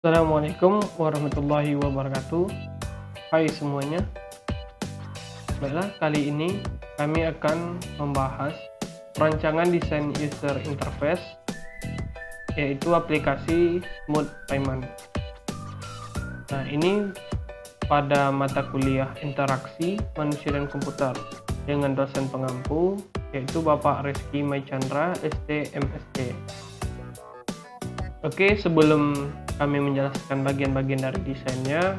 Assalamualaikum warahmatullahi wabarakatuh. Hai semuanya. Baiklah, kali ini kami akan membahas perancangan desain user interface, yaitu aplikasi Smooth Payment. Nah, ini pada mata kuliah interaksi manusia dan komputer dengan dosen pengampu, yaitu Bapak Rizky Maichandra, ST MSc. Oke, sebelum kami menjelaskan bagian-bagian dari desainnya,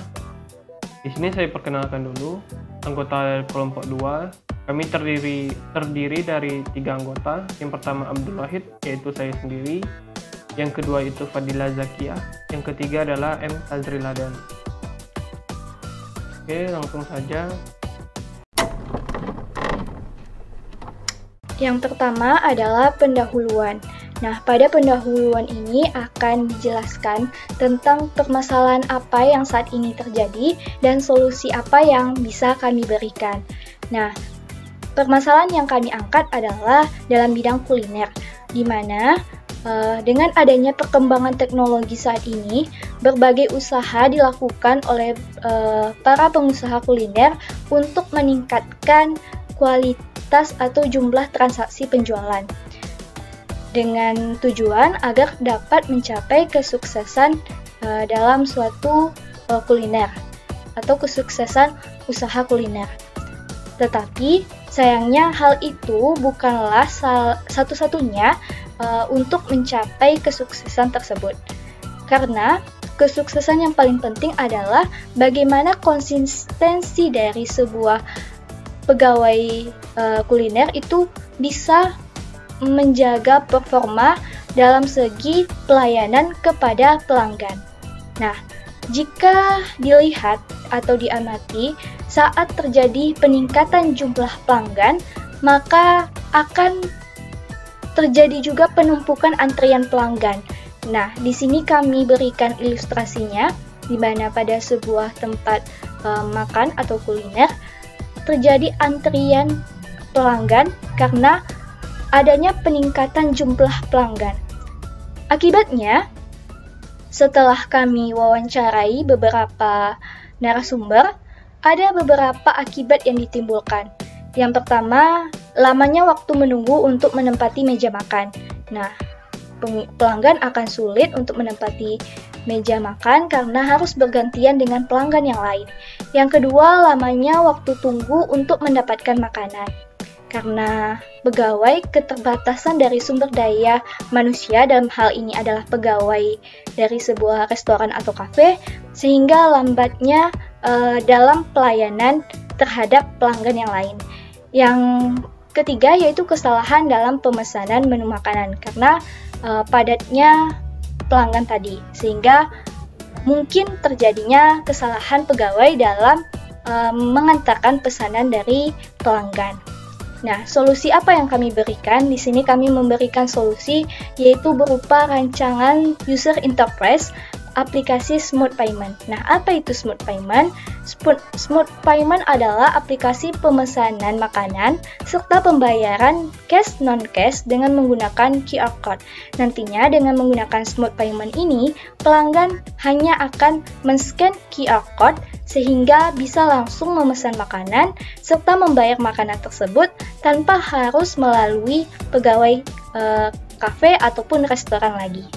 di sini saya perkenalkan dulu anggota kelompok 2. Kami terdiri dari 3 anggota. Yang pertama Abdul Wahid, yaitu saya sendiri. Yang kedua itu Fadila Zakiah. Yang ketiga adalah M. Tazriladan. Oke, langsung saja. Yang pertama adalah pendahuluan. Nah, pada pendahuluan ini akan dijelaskan tentang permasalahan apa yang saat ini terjadi dan solusi apa yang bisa kami berikan. Nah, permasalahan yang kami angkat adalah dalam bidang kuliner, di mana dengan adanya perkembangan teknologi saat ini, berbagai usaha dilakukan oleh para pengusaha kuliner untuk meningkatkan kualitas atau jumlah transaksi penjualan, dengan tujuan agar dapat mencapai kesuksesan dalam suatu kuliner atau kesuksesan usaha kuliner. Tetapi sayangnya hal itu bukanlah satu-satunya untuk mencapai kesuksesan tersebut. Karena kesuksesan yang paling penting adalah bagaimana konsistensi dari sebuah pegawai kuliner itu bisa menjaga performa dalam segi pelayanan kepada pelanggan. Nah, jika dilihat atau diamati saat terjadi peningkatan jumlah pelanggan, maka akan terjadi juga penumpukan antrian pelanggan. Nah, di sini kami berikan ilustrasinya, di mana pada sebuah tempat makan atau kuliner terjadi antrian pelanggan karena adanya peningkatan jumlah pelanggan. Akibatnya, setelah kami wawancarai beberapa narasumber, ada beberapa akibat yang ditimbulkan. Yang pertama, lamanya waktu menunggu untuk menempati meja makan. Nah, pelanggan akan sulit untuk menempati meja makan karena harus bergantian dengan pelanggan yang lain. Yang kedua, lamanya waktu tunggu untuk mendapatkan makanan. Karena pegawai keterbatasan dari sumber daya manusia, dalam hal ini adalah pegawai dari sebuah restoran atau kafe, sehingga lambatnya dalam pelayanan terhadap pelanggan yang lain. Yang ketiga yaitu kesalahan dalam pemesanan menu makanan karena padatnya pelanggan tadi, sehingga mungkin terjadinya kesalahan pegawai dalam mengantarkan pesanan dari pelanggan. Nah, solusi apa yang kami berikan? Di sini kami memberikan solusi yaitu berupa rancangan user interface aplikasi Smooth Payment. Nah, apa itu Smooth Payment? Smooth Payment adalah aplikasi pemesanan makanan serta pembayaran cash non-cash dengan menggunakan QR Code. Nantinya dengan menggunakan Smooth Payment ini, pelanggan hanya akan men-scan QR Code sehingga bisa langsung memesan makanan serta membayar makanan tersebut tanpa harus melalui pegawai kafe ataupun restoran lagi.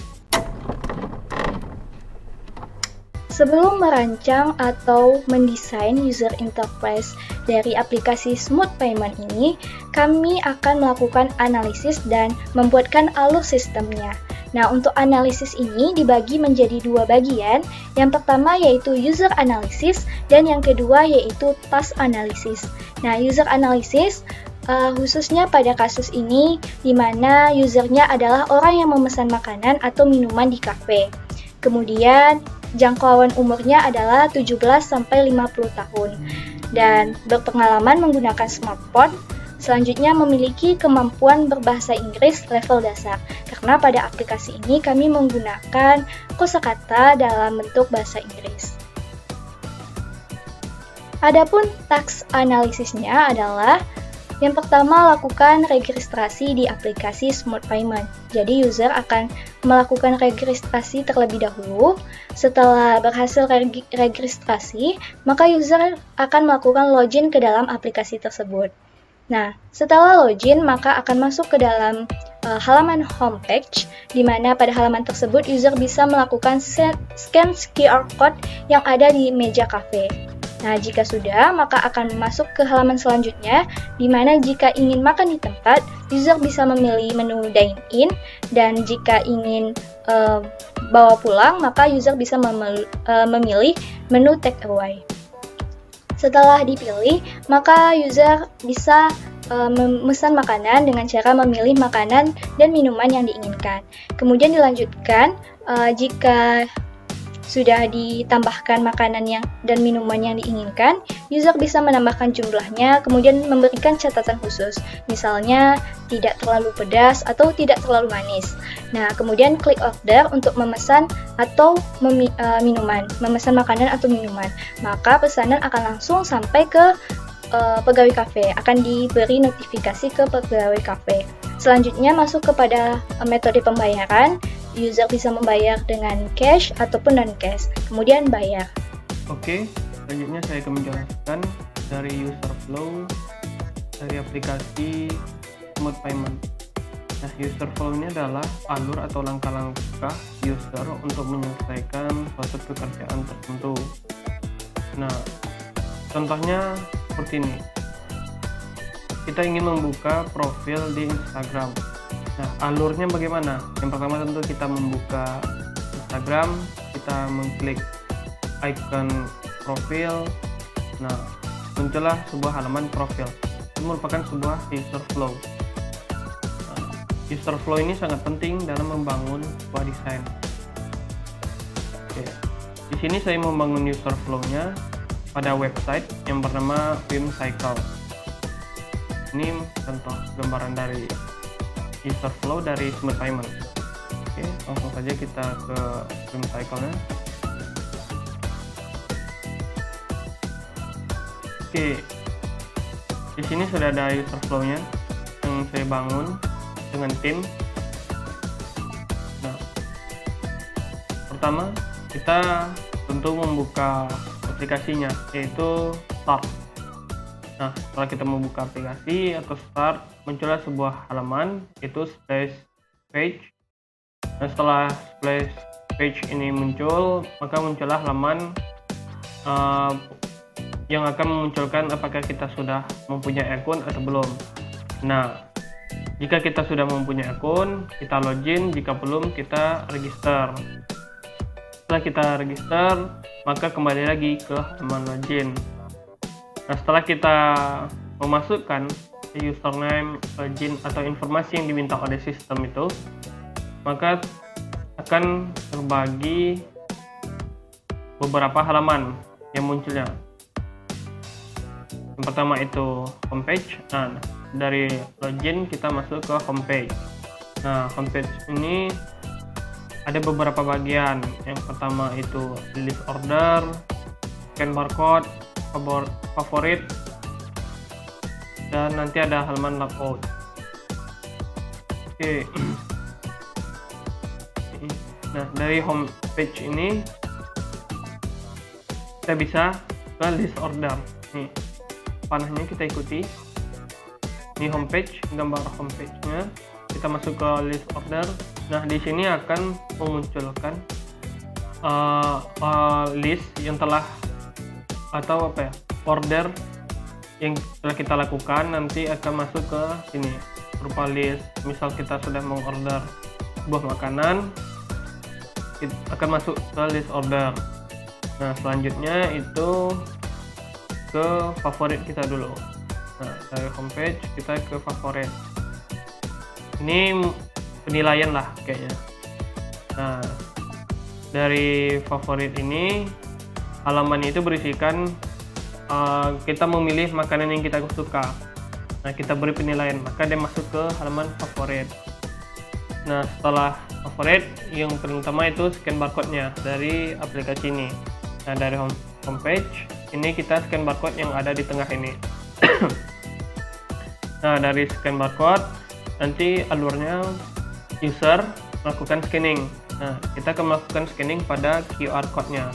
Sebelum merancang atau mendesain user interface dari aplikasi Smooth Payment ini, kami akan melakukan analisis dan membuatkan alur sistemnya. Nah, untuk analisis ini dibagi menjadi 2 bagian. Yang pertama yaitu user analysis dan yang kedua yaitu task analysis. Nah, user analysis khususnya pada kasus ini di mana usernya adalah orang yang memesan makanan atau minuman di kafe. Kemudian jangkauan umurnya adalah 17-50 tahun dan berpengalaman menggunakan smartphone. Selanjutnya memiliki kemampuan berbahasa Inggris level dasar, karena pada aplikasi ini kami menggunakan kosakata dalam bentuk bahasa Inggris. Adapun task analisisnya adalah Yang pertama, lakukan registrasi di aplikasi Smart Payment. Jadi user akan melakukan registrasi terlebih dahulu. Setelah berhasil registrasi, maka user akan melakukan login ke dalam aplikasi tersebut. Nah, setelah login, maka akan masuk ke dalam halaman homepage, di mana pada halaman tersebut user bisa melakukan scan QR code yang ada di meja kafe. Nah, jika sudah, maka akan masuk ke halaman selanjutnya, di mana jika ingin makan di tempat, user bisa memilih menu dine-in, dan jika ingin bawa pulang, maka user bisa memilih menu take away. Setelah dipilih, maka user bisa memesan makanan dengan cara memilih makanan dan minuman yang diinginkan. Kemudian dilanjutkan, jika sudah ditambahkan makanan dan minuman yang diinginkan, user bisa menambahkan jumlahnya, kemudian memberikan catatan khusus, misalnya tidak terlalu pedas atau tidak terlalu manis. Nah, kemudian klik order untuk memesan atau memesan makanan atau minuman. Maka pesanan akan langsung sampai ke pegawai kafe, akan diberi notifikasi ke pegawai kafe. Selanjutnya masuk kepada metode pembayaran. User bisa membayar dengan cash ataupun non-cash, kemudian bayar. Oke, selanjutnya saya akan menjelaskan dari user flow dari aplikasi Smart Payment. Nah, user flow ini adalah alur atau langkah-langkah user untuk menyelesaikan suatu pekerjaan tertentu. Nah, contohnya seperti ini. Kita ingin membuka profil di Instagram. Nah, alurnya bagaimana? Yang pertama tentu kita membuka Instagram, kita mengklik icon profil. Nah, muncullah sebuah halaman profil. Ini merupakan sebuah user flow. Nah, user flow ini sangat penting dalam membangun sebuah desain. Oke. Di sini saya membangun user flow-nya pada website yang bernama Whimsical. Ini contoh gambaran dari user flow dari Smart Payment. Oke, langsung saja kita ke Whimsical-nya. Oke, di sini sudah ada user flow-nya yang saya bangun dengan tim. Nah, pertama kita tentu membuka aplikasinya, yaitu Start. Nah, setelah kita membuka aplikasi atau Start, muncullah sebuah halaman, yaitu Splash Page. Nah, setelah Splash Page ini muncul, maka muncullah halaman yang akan memunculkan apakah kita sudah mempunyai akun atau belum. Nah, jika kita sudah mempunyai akun, kita login, jika belum, kita register. Setelah kita register, maka kembali lagi ke halaman login. Nah, setelah kita memasukkan username, login, atau informasi yang diminta oleh sistem itu, maka akan terbagi beberapa halaman yang munculnya. Yang pertama itu homepage. Nah, dari login kita masuk ke homepage. Nah, homepage ini ada beberapa bagian. Yang pertama itu list order, scan barcode, favorit, dan nanti ada halaman logout. Oke. Nah, dari homepage ini kita bisa ke list order. Nih, panahnya kita ikuti. Ini homepage, gambar homepage-nya. Kita masuk ke list order. Nah, di sini akan memunculkan list yang telah atau order yang telah kita lakukan, nanti akan masuk ke sini berupa list. Misal kita sudah mengorder sebuah makanan, kita akan masuk ke list order. Nah, selanjutnya itu ke favorit kita dulu. Nah, dari homepage kita ke favorit. Ini penilaian lah kayaknya. Nah, dari favorit ini halaman itu berisikan kita memilih makanan yang kita suka. Nah, kita beri penilaian, maka dia masuk ke halaman favorit. Nah, setelah favorit, yang paling utama itu scan barcode-nya dari aplikasi ini. Nah, dari homepage ini kita scan barcode yang ada di tengah ini. Nah, dari scan barcode nanti alurnya user melakukan scanning. Nah, kita akan melakukan scanning pada QR code-nya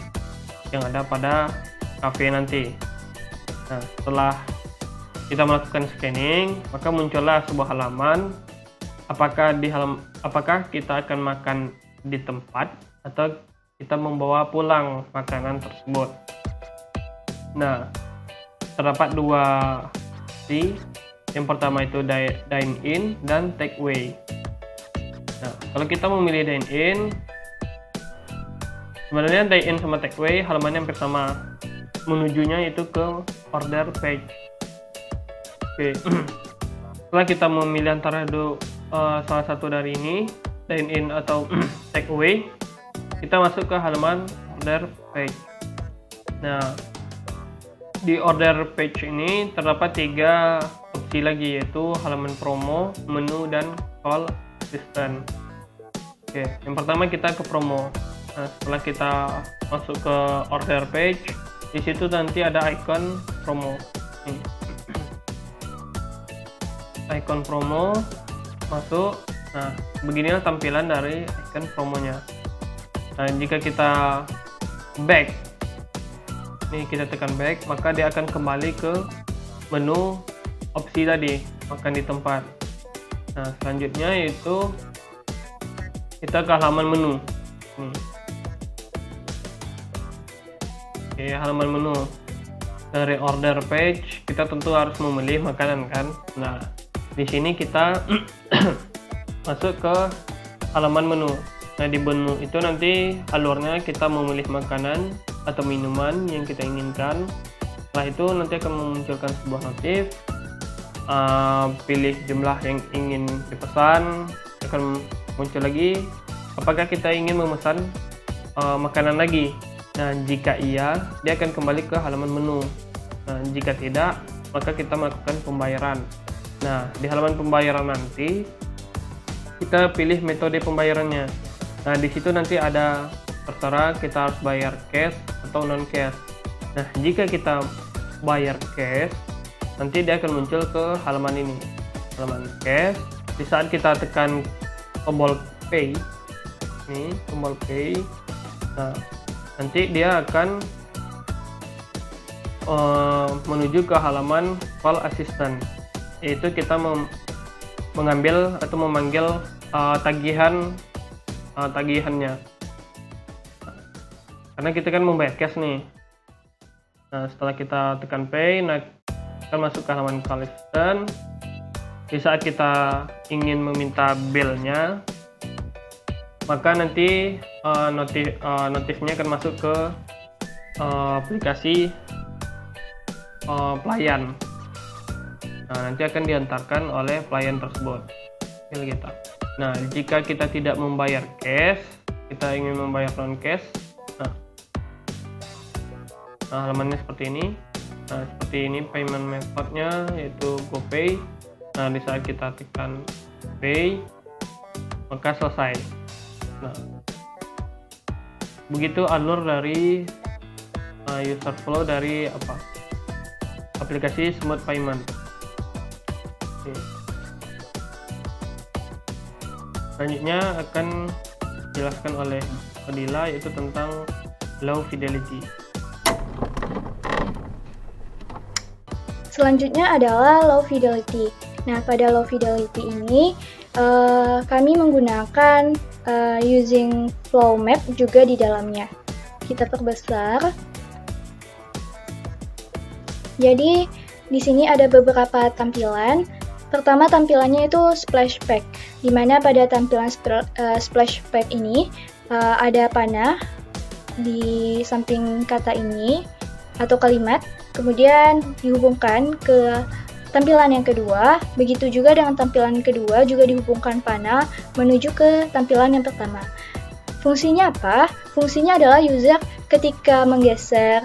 yang ada pada cafe nanti. Nah, setelah kita melakukan scanning, maka muncullah sebuah halaman. Apakah kita akan makan di tempat atau kita membawa pulang makanan tersebut. Nah, terdapat dua opsi. Yang pertama itu dine in dan take away. Nah, kalau kita memilih dine in, sebenarnya dine in sama take away halamannya hampir sama. Menujunya itu ke order page. Oke. Setelah kita memilih antara salah satu dari ini, dine in atau take away, kita masuk ke halaman order page. Nah, di order page ini terdapat 3 opsi lagi, yaitu halaman promo, menu, dan call assistant. Oke, yang pertama kita ke promo. Nah, setelah kita masuk ke order page, di situ nanti ada icon promo. Nih. Icon promo masuk. Nah, beginilah tampilan dari icon promonya. Nah, jika kita back, nih kita tekan back, maka dia akan kembali ke menu opsi tadi, makan di tempat. Nah, selanjutnya yaitu kita ke halaman menu. Nih. Oke, halaman menu. Dari order page, kita tentu harus memilih makanan kan. Nah, di sini kita masuk ke halaman menu. Nah, di menu itu nanti alurnya kita memilih makanan atau minuman yang kita inginkan. Setelah itu nanti akan memunculkan sebuah notif, pilih jumlah yang ingin dipesan, akan muncul lagi apakah kita ingin memesan makanan lagi. Nah, jika iya, dia akan kembali ke halaman menu. Nah, jika tidak, maka kita melakukan pembayaran. Nah, di halaman pembayaran nanti kita pilih metode pembayarannya. Nah, di situ nanti ada tertera kita harus bayar cash atau non cash. Nah, jika kita bayar cash, nanti dia akan muncul ke halaman ini, halaman cash. Di saat kita tekan tombol pay, ini tombol pay, nah nanti dia akan menuju ke halaman call assistant, yaitu kita mengambil atau memanggil tagihannya. Karena kita kan membayar cash nih. Nah, setelah kita tekan pay, nah kita masuk ke halaman call assistant. Di saat kita ingin meminta bill-nya, maka nanti notifnya akan masuk ke aplikasi pelayan. Nah, nanti akan diantarkan oleh pelayan tersebut. Bill kita. Nah, jika kita tidak membayar cash, kita ingin membayar non cash. Nah, halamannya seperti ini. Nah, seperti ini payment methodnya, yaitu GoPay. Nah, di saat kita tekan pay, maka selesai. Nah, begitu alur dari user flow dari aplikasi Smooth Payment. Oke. Selanjutnya akan dijelaskan oleh Fadila, yaitu tentang low fidelity. Selanjutnya adalah low fidelity. Nah, pada low fidelity ini kami menggunakan using flow map juga di dalamnya. Kita perbesar. Jadi di sini ada beberapa tampilan. Pertama, tampilannya itu splash pack, di mana pada tampilan splash pack ini ada panah di samping kata ini atau kalimat, kemudian dihubungkan ke tampilan yang kedua. Begitu juga dengan tampilan kedua juga dihubungkan panah menuju ke tampilan yang pertama. Fungsinya apa? Fungsinya adalah user ketika menggeser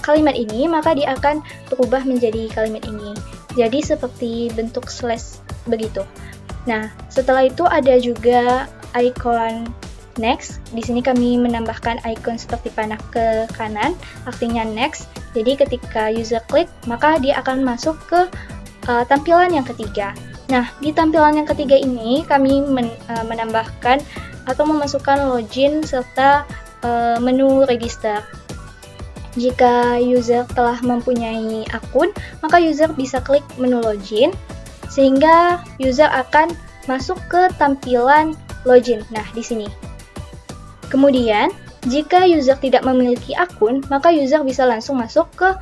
kalimat ini, maka dia akan berubah menjadi kalimat ini. Jadi seperti bentuk slash begitu. Nah, setelah itu ada juga icon next. Di sini kami menambahkan icon seperti panah ke kanan, artinya next. Jadi ketika user klik, maka dia akan masuk ke tampilan yang ketiga. Nah, di tampilan yang ketiga ini kami menambahkan atau memasukkan login serta menu register. Jika user telah mempunyai akun, maka user bisa klik menu login, sehingga user akan masuk ke tampilan login. Nah, di sini. Kemudian, jika user tidak memiliki akun, maka user bisa langsung masuk ke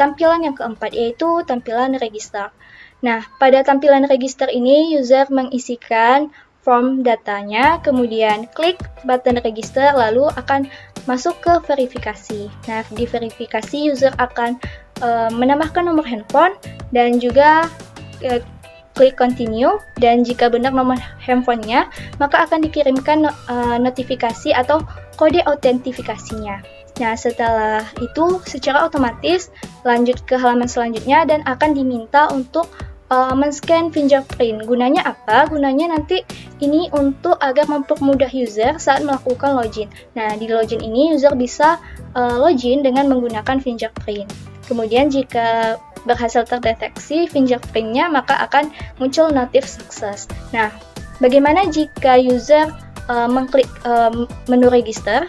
tampilan yang keempat, yaitu tampilan register. Nah, pada tampilan register ini, user mengisikan form datanya, kemudian klik button register, lalu akan masuk ke verifikasi. Nah, di verifikasi user akan menambahkan nomor handphone dan juga klik continue, dan jika benar nomor handphonenya, maka akan dikirimkan notifikasi atau kode autentifikasinya. Nah, setelah itu secara otomatis lanjut ke halaman selanjutnya dan akan diminta untuk men-scan fingerprint. Gunanya apa? Gunanya nanti ini untuk agar mempermudah user saat melakukan login. Nah, di login ini user bisa login dengan menggunakan fingerprint. Kemudian jika berhasil terdeteksi fingerprintnya, maka akan muncul notif sukses. Nah, bagaimana jika user mengklik menu register,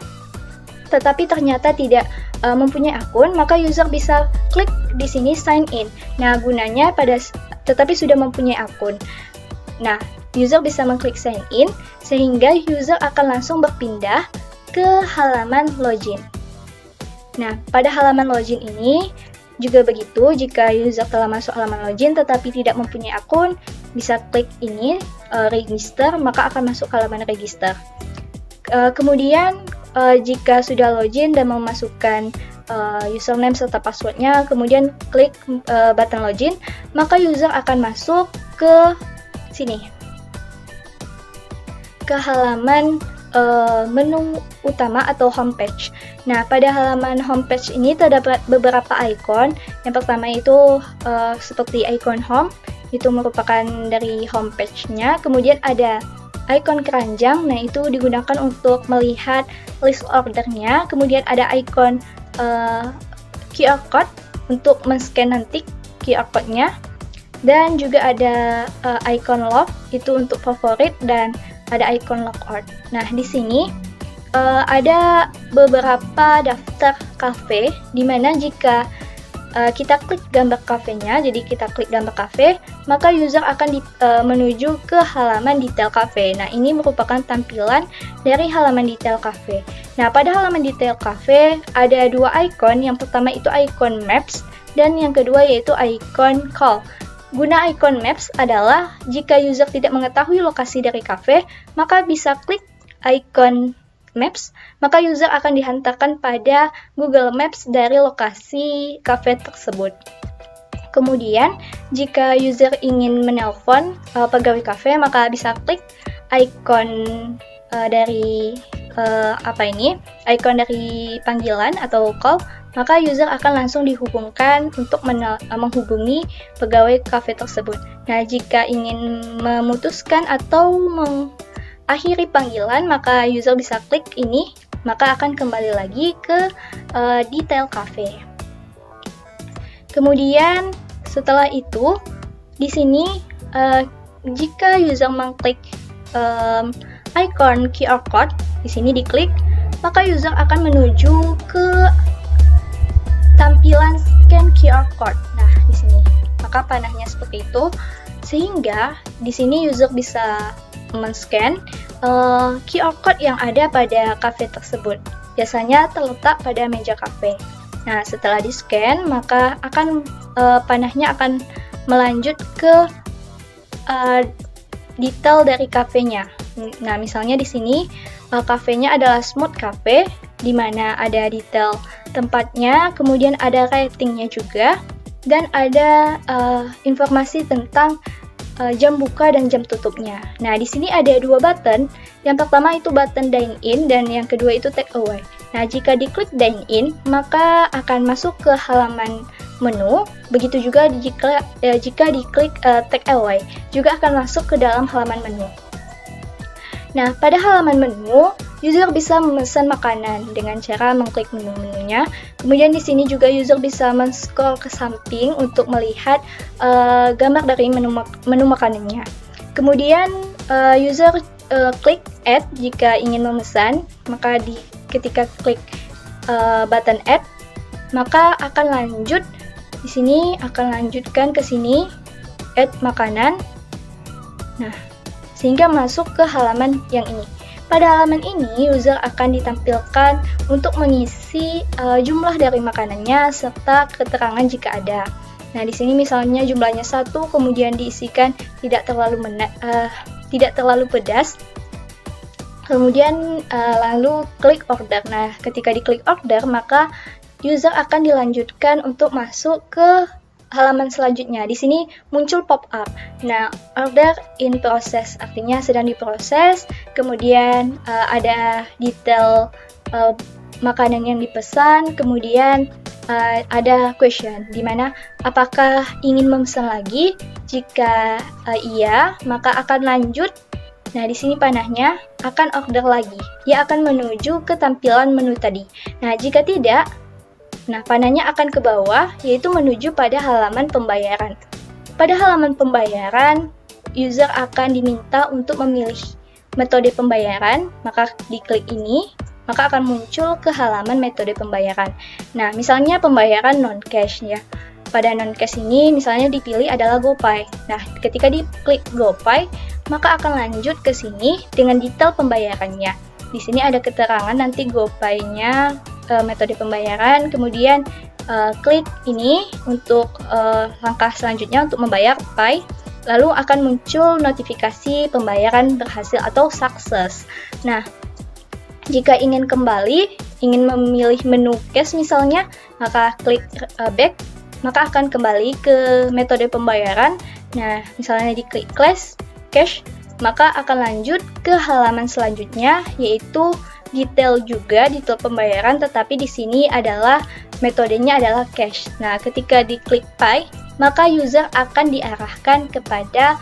tetapi ternyata tidak mempunyai akun, maka user bisa klik di sini sign in. Nah, gunanya tetapi sudah mempunyai akun. Nah, user bisa mengklik sign in, sehingga user akan langsung berpindah ke halaman login. Nah, pada halaman login ini juga begitu, jika user telah masuk halaman login tetapi tidak mempunyai akun, bisa klik ini, register, maka akan masuk ke halaman register. Kemudian, jika sudah login dan memasukkan username serta passwordnya, kemudian klik button login, maka user akan masuk ke sini, ke halaman menu utama atau homepage. Nah, pada halaman homepage ini terdapat beberapa icon. Yang pertama itu seperti icon home, itu merupakan dari homepage-nya. Kemudian ada icon keranjang, nah itu digunakan untuk melihat list ordernya. Kemudian ada icon QR code untuk men-scan nanti QR code-nya. Dan juga ada icon log, itu untuk favorit, dan ada icon logout. Nah, di sini ada beberapa daftar cafe, di mana jika kita klik gambar kafenya, jadi kita klik gambar cafe, maka user akan menuju ke halaman detail cafe. Nah, ini merupakan tampilan dari halaman detail cafe. Nah, pada halaman detail cafe ada dua icon. Yang pertama itu icon maps, dan yang kedua yaitu icon call. Guna icon maps adalah jika user tidak mengetahui lokasi dari cafe, maka bisa klik icon Maps, maka user akan dihantarkan pada Google Maps dari lokasi cafe tersebut. Kemudian, jika user ingin menelpon pegawai cafe, maka bisa klik icon dari icon dari panggilan atau call, maka user akan langsung dihubungkan untuk menghubungi pegawai cafe tersebut. Nah, jika ingin memutuskan atau akhiri panggilan, maka user bisa klik ini, maka akan kembali lagi ke detail cafe. Kemudian setelah itu, di sini jika user mengklik icon QR code, di sini diklik, maka user akan menuju ke tampilan scan QR code. Nah, di sini, maka panahnya seperti itu, sehingga di sini user bisa men-scan QR code yang ada pada cafe tersebut. Biasanya terletak pada meja cafe. Nah, setelah di-scan, maka panahnya akan melanjut ke detail dari kafenya. Nah, misalnya di sini kafenya adalah Smooth Cafe, di mana ada detail tempatnya, kemudian ada ratingnya juga, dan ada informasi tentang jam buka dan jam tutupnya. Nah, di sini ada dua button. Yang pertama itu button dine in, dan yang kedua itu take away. Nah, jika diklik dine in, maka akan masuk ke halaman menu. Begitu juga jika diklik take away, juga akan masuk ke dalam halaman menu. Nah, pada halaman menu, user bisa memesan makanan dengan cara mengklik menu-menunya. Kemudian di sini juga user bisa men-scroll ke samping untuk melihat gambar dari menu makanannya. Kemudian user klik add jika ingin memesan, maka ketika klik button add, maka akan lanjut di sini, akan lanjutkan ke sini add makanan. Nah, sehingga masuk ke halaman yang ini. Pada halaman ini, user akan ditampilkan untuk mengisi jumlah dari makanannya serta keterangan jika ada. Nah, di sini misalnya jumlahnya 1, kemudian diisikan tidak terlalu pedas. Kemudian lalu klik order. Nah, ketika diklik order, maka user akan dilanjutkan untuk masuk ke halaman selanjutnya. Di sini muncul pop-up. Nah, order in process artinya sedang diproses. Kemudian ada detail makanan yang dipesan. Kemudian ada question, di mana apakah ingin memesan lagi? Jika iya, maka akan lanjut. Nah, di sini panahnya akan order lagi. Dia akan menuju ke tampilan menu tadi. Nah, jika tidak, nah, panahnya akan ke bawah, yaitu menuju pada halaman pembayaran. Pada halaman pembayaran, user akan diminta untuk memilih metode pembayaran, maka diklik ini, maka akan muncul ke halaman metode pembayaran. Nah, misalnya pembayaran non-cash ya. Pada non-cash ini, misalnya dipilih adalah GoPay. Nah, ketika diklik GoPay, maka akan lanjut ke sini dengan detail pembayarannya. Di sini ada keterangan nanti GoPay-nya, metode pembayaran, kemudian klik ini untuk langkah selanjutnya untuk membayar Pay, lalu akan muncul notifikasi pembayaran berhasil atau sukses. Nah, jika ingin kembali, ingin memilih menu cash misalnya, maka klik back, maka akan kembali ke metode pembayaran. Nah, misalnya diklik cash, maka akan lanjut ke halaman selanjutnya, yaitu detail pembayaran, tetapi di sini adalah metodenya adalah cash. Nah, ketika diklik Pay, maka user akan diarahkan kepada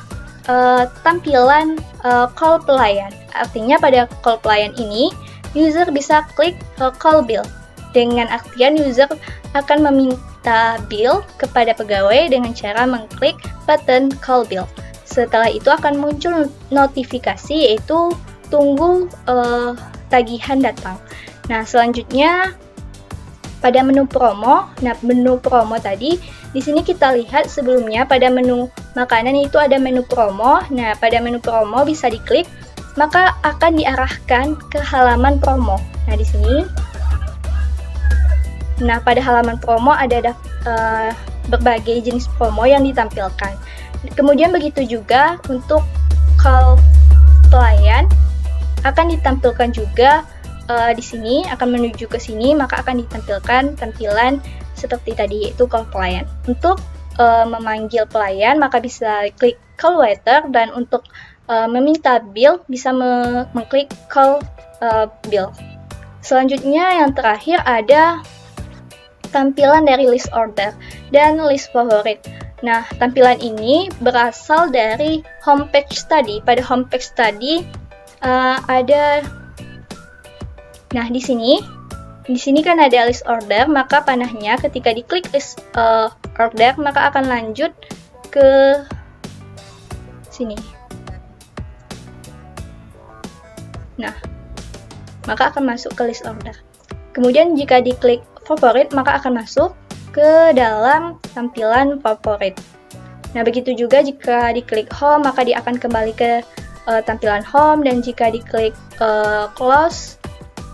tampilan call pelayan. Artinya pada call pelayan ini, user bisa klik call bill. Dengan artian user akan meminta bill kepada pegawai dengan cara mengklik button call bill. Setelah itu akan muncul notifikasi, yaitu tunggu tagihan datang. Nah, selanjutnya pada menu promo. Nah, menu promo tadi di sini kita lihat sebelumnya pada menu makanan itu ada menu promo. Nah, pada menu promo bisa diklik, maka akan diarahkan ke halaman promo. Nah, di sini. Nah, pada halaman promo ada berbagai jenis promo yang ditampilkan. Kemudian begitu juga untuk call pelayan akan ditampilkan juga di sini, akan menuju ke sini, maka akan ditampilkan tampilan seperti tadi, yaitu call pelayan. Untuk memanggil pelayan, maka bisa klik call waiter, dan untuk meminta bill bisa mengklik call bill. Selanjutnya yang terakhir ada tampilan dari list order dan list favorit. Nah, tampilan ini berasal dari homepage tadi. Pada homepage tadi ada, nah di sini kan ada list order, maka panahnya ketika diklik list order, maka akan lanjut ke sini. Nah, maka akan masuk ke list order. Kemudian jika diklik favorit, maka akan masuk ke dalam tampilan favorit. Nah, begitu juga jika diklik home, maka dia akan kembali ke tampilan home, dan jika diklik close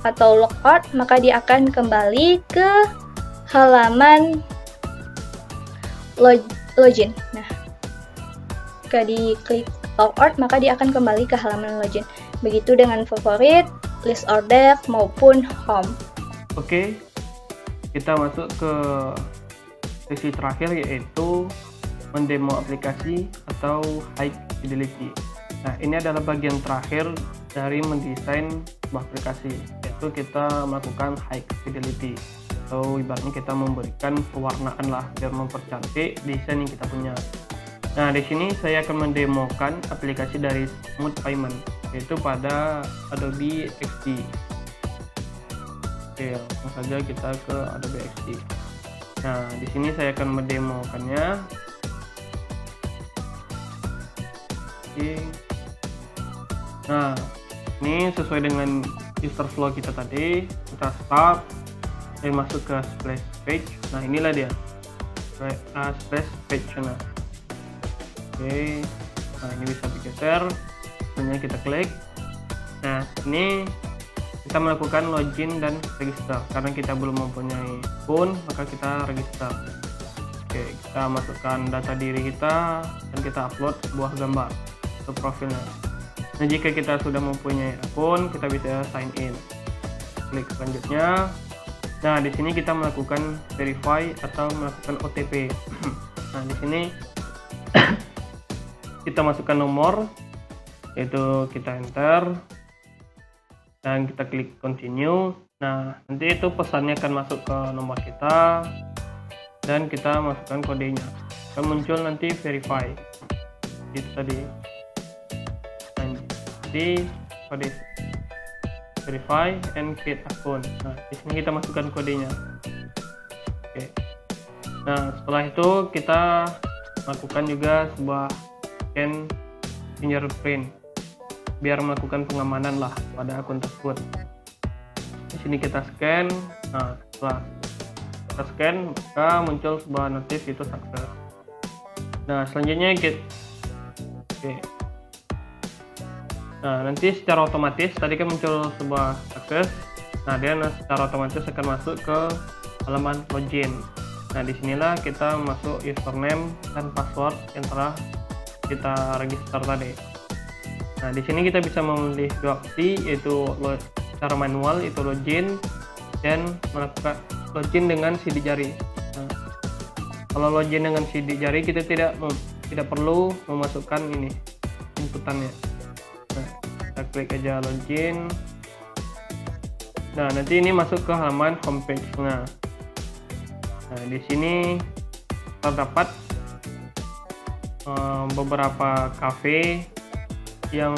atau logout, maka dia akan kembali ke halaman login. Nah, jika diklik logout, maka dia akan kembali ke halaman login. Begitu dengan favorit, list order maupun home. Oke, kita masuk ke sesi terakhir, yaitu mendemo aplikasi atau high fidelity. Nah, ini adalah bagian terakhir dari mendesain sebuah aplikasi, yaitu kita melakukan high fidelity, atau ibaratnya kita memberikan pewarnaan lah biar mempercantik desain yang kita punya. Nah, di sini saya akan mendemokan aplikasi dari Smooth Payment. yaitu pada Adobe XD. Oke, langsung saja kita ke Adobe XD. Nah, di sini saya akan mendemokannya. Oke. Nah, ini sesuai dengan user flow kita tadi. Kita start dan masuk ke splash page. Nah, inilah dia splash page. Nah, oke. Nah, ini bisa digeser. Selanjutnya kita klik. Nah, ini kita melakukan login dan register. Karena kita belum mempunyai akun, maka kita register. Oke, kita masukkan data diri kita dan kita upload sebuah gambar ke profilnya. Nah, jika kita sudah mempunyai akun, kita bisa sign in. Klik selanjutnya. Nah, di sini kita melakukan verify atau melakukan OTP. Nah, di sini kita masukkan nomor, yaitu kita enter dan kita klik continue. Nah, nanti itu pesannya akan masuk ke nomor kita dan kita masukkan kodenya. Akan muncul nanti verify. Itu tadi. Nanti kode verify and create account. Nah, di sini kita masukkan kodenya. Oke. Nah, setelah itu kita lakukan juga sebuah scan fingerprint biar melakukan pengamanan lah pada akun tersebut. Di sini kita scan. Nah, setelah kita scan maka muncul sebuah notif itu sukses. Nah, selanjutnya kita Nah, nanti secara otomatis tadi kan muncul sebuah sukses. Nah, dia secara otomatis akan masuk ke halaman login. Nah, disinilah kita masuk username dan password yang telah kita register tadi. Nah, di sini kita bisa memilih dua opsi, yaitu secara manual itu login dan melakukan login dengan sidik jari. Nah, kalau login dengan sidik jari kita tidak perlu memasukkan ini inputannya. Nah, kita klik aja login. Nah, nanti ini masuk ke halaman homepage. Nah, di sini terdapat beberapa cafe yang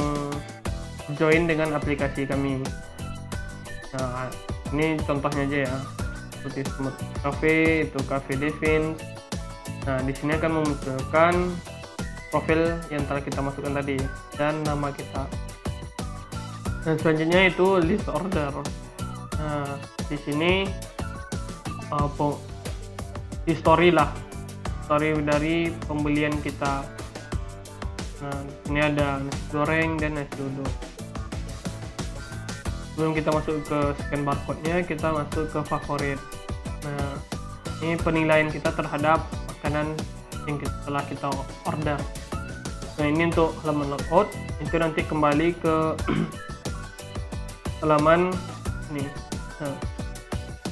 join dengan aplikasi kami. Nah, ini contohnya aja ya, seperti Smooth Cafe, itu Cafe Devin. Nah, di sini akan memunculkan profil yang telah kita masukkan tadi dan nama kita. Dan selanjutnya itu list order. Nah, di sini history dari pembelian kita. Nah, ini ada nasi goreng dan nasi uduk. Sebelum kita masuk ke scan barcode-nya, kita masuk ke favorit. Nah, ini penilaian kita terhadap makanan yang telah kita order. Nah, ini untuk halaman logout. Itu nanti kembali ke halaman ini. Nah,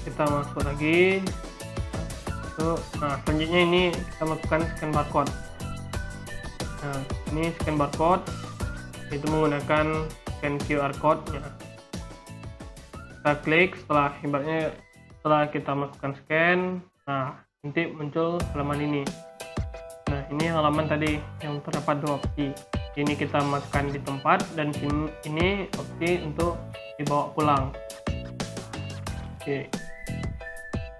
kita masuk lagi. Nah, selanjutnya ini kita lakukan scan barcode. Nah, ini scan barcode itu menggunakan scan QR code-nya. Kita klik setelah kita melakukan scan. Nah, nanti muncul halaman ini. Nah, ini halaman tadi yang terdapat dua opsi. Ini kita masukkan di tempat dan ini opsi untuk dibawa pulang. Oke.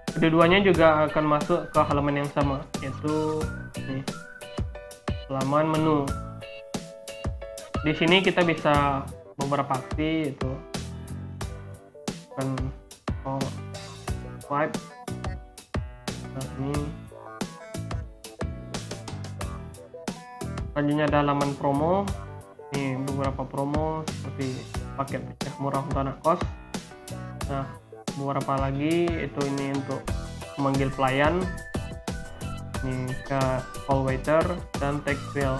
Kedua-duanya juga akan masuk ke halaman yang sama, yaitu ini, halaman menu. Di sini kita bisa beberapa aksi, itu kan swipe. Nah, ini selanjutnya ada halaman promo. Ini beberapa promo seperti paket pecah murah untuk anak kos. Nah, beberapa lagi itu ini untuk memanggil pelayan. Ini ke call waiter dan take bill.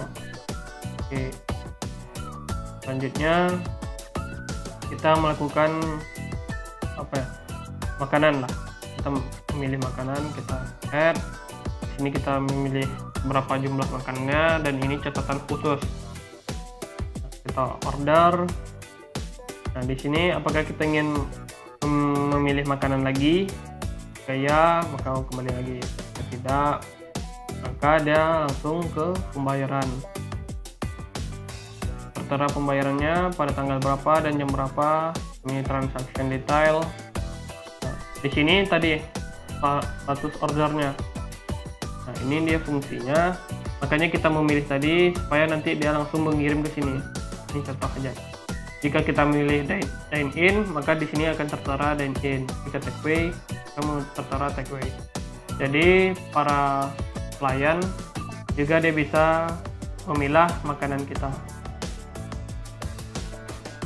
Oke. Selanjutnya kita melakukan makanan lah. Kita memilih makanan, kita add. Di sini kita memilih berapa jumlah makanannya dan ini catatan khusus. Kita order. Nah, di sini apakah kita ingin memilih makanan lagi? Jika ya, maka kembali lagi. Jika tidak, maka dia langsung ke pembayaran. Seperti tertera pembayarannya pada tanggal berapa dan jam berapa, ini transaction detail. Nah, di sini tadi status ordernya. Nah, ini dia fungsinya, makanya kita memilih tadi supaya nanti dia langsung mengirim ke sini. Ini contoh aja. Jika kita memilih dine in, maka di sini akan tertera dine in. Jika take away, akan tertera take away. Jadi para pelayan juga dia bisa memilah makanan kita.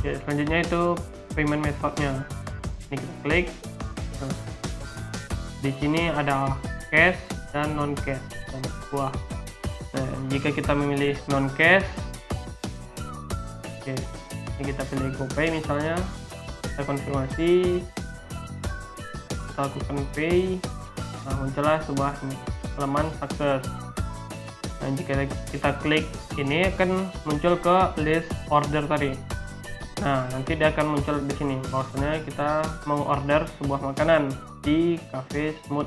Oke, selanjutnya itu payment methodnya. Ini kita klik. Nah, di sini ada cash dan non cash. Wah. Dan jika kita memilih non cash, oke, ini kita pilih GoPay misalnya, kita konfirmasi, kita lakukan pay. Nah, muncullah sebuah halaman sukses. Dan jika kita klik ini akan muncul ke list order tadi. Nah, nanti dia akan muncul di sini bahwasanya kita mau order sebuah makanan di Cafe Smooth.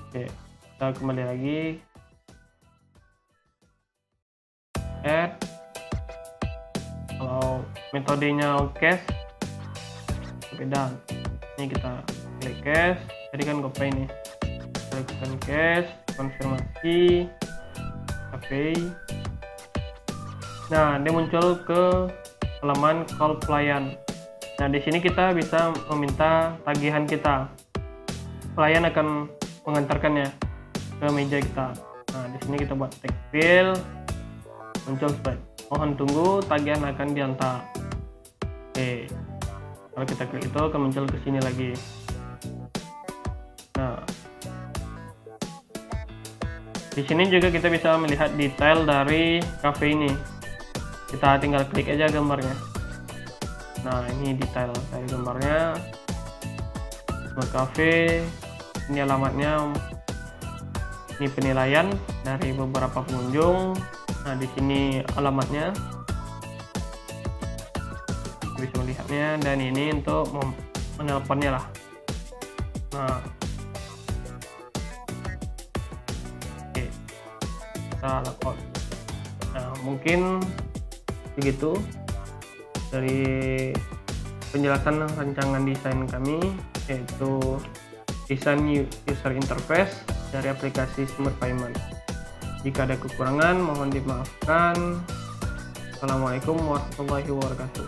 Oke, kita kembali lagi. Add. Kalau metodenya cash beda. Ini kita klik cash. Tadi kan GoPay nih. Klikkan cash, konfirmasi, Cafe. Nah, dia muncul ke halaman call pelayan. Nah, di sini kita bisa meminta tagihan kita. Pelayan akan mengantarkannya ke meja kita. Nah, di sini kita buat text field, muncul sebagai mohon tunggu, tagihan akan diantar. Oke, kalau kita klik itu akan muncul ke sini lagi. Nah, di sini juga kita bisa melihat detail dari cafe ini. Kita tinggal klik aja gambarnya. Nah, ini detail dari gambarnya. Smooth Cafe, ini alamatnya, ini penilaian dari beberapa pengunjung. Nah, di sini alamatnya, bisa melihatnya, dan ini untuk menelponnya lah. Nah, oke, kita lapor. Nah, mungkin begitu dari penjelasan rancangan desain kami, yaitu desain user interface dari aplikasi Smooth Payment. Jika ada kekurangan mohon dimaafkan. Assalamualaikum warahmatullahi wabarakatuh.